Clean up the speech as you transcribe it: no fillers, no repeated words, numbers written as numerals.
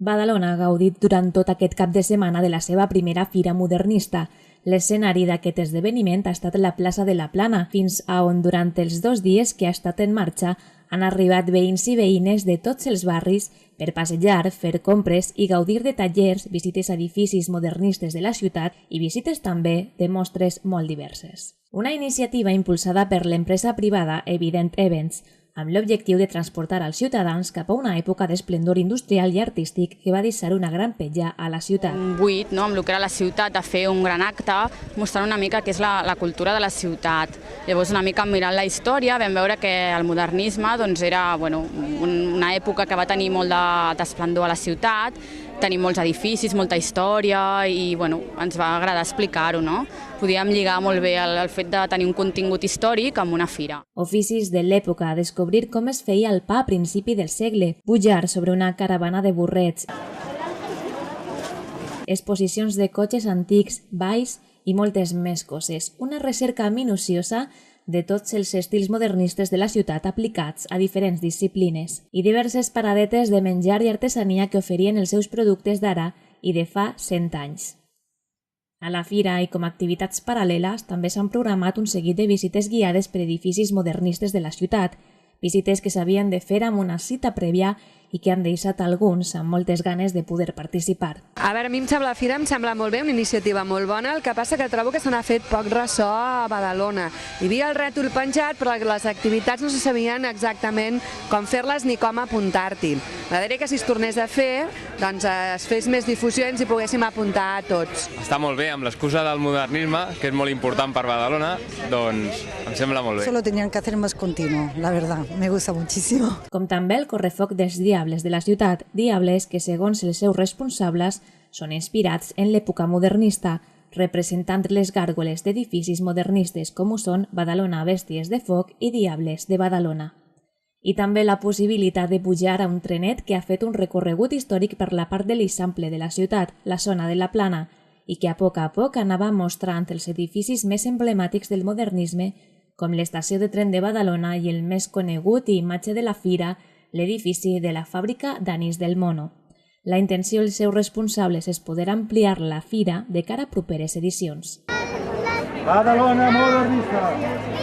Badalona ha gaudit durant tot aquest cap de setmana de la seva primera fira modernista. L'escenari d'aquest esdeveniment ha estat la plaça de la Plana, fins a on durant els 2 dies que ha estat en marxa han arribat veïns i veïnes de tots els barris per passejar, fer compres i gaudir de tallers, visites a edificis modernistes de la ciutat i visites també de mostres molt diverses. Una iniciativa impulsada per l'empresa privada Evident Events, amb l'objectiu de transportar als ciutadans cap a una època d'esplendor industrial i artístic que va deixar una gran petja a la ciutat. Un buit, amb el que era la ciutat, de fer un gran acte, mostrant una mica què és la cultura de la ciutat. Llavors, una mica mirant la història, vam veure que el modernisme era una època que va tenir molt d'esplendor a la ciutat, tenim molts edificis, molta història i ens va agradar explicar-ho, no? Podíem lligar molt bé el fet de tenir un contingut històric amb una fira. Oficis de l'època, descobrir com es feia el pa a principi del segle, pujar sobre una caravana de burrets, exposicions de cotxes antics, balls i moltes més coses. Una recerca minuciosa de tots els estils modernistes de la ciutat aplicats a diferents disciplines i diverses paradetes de menjar i artesania que oferien els seus productes d'ara i de fa 100 anys. A la fira i com a activitats paral·leles també s'han programat un seguit de visites guiades per edificis modernistes de la ciutat, visites que s'havien de fer amb una cita prèvia i que han deixat alguns amb moltes ganes de poder participar. A veure, a mi la fira em sembla molt bé, una iniciativa molt bona, el que passa que trobo que se n'ha fet poc ressò a Badalona. Hi havia el rètol penjat, però les activitats no se sabien exactament com fer-les ni com apuntar-t'hi. M'agradaria que si es tornés a fer, doncs es fes més difusió i ens hi poguéssim apuntar a tots. Està molt bé, amb l'excusa del modernisme, que és molt important per Badalona, doncs em sembla molt bé. Solo tenían que hacer más continuo, la verdad, me gusta muchísimo. Com també el correfoc dels Diables de la ciutat, Diables que, segons els seus responsables, són inspirats en l'època modernista, representant les gàrgoles d'edificis modernistes com ho són Badalona Bèsties de Foc i Diables de Badalona. I també la possibilitat de pujar a un trenet que ha fet un recorregut històric per la part de l'Eixample de la ciutat, la zona de la Plana, i que a poc anava mostrant els edificis més emblemàtics del modernisme, com l'estació de tren de Badalona i el més conegut i imatge de la fira, l'edifici de la fàbrica d'anís del Mono. La intenció dels seus responsables és poder ampliar la fira de cara a properes edicions. Badalona modernista!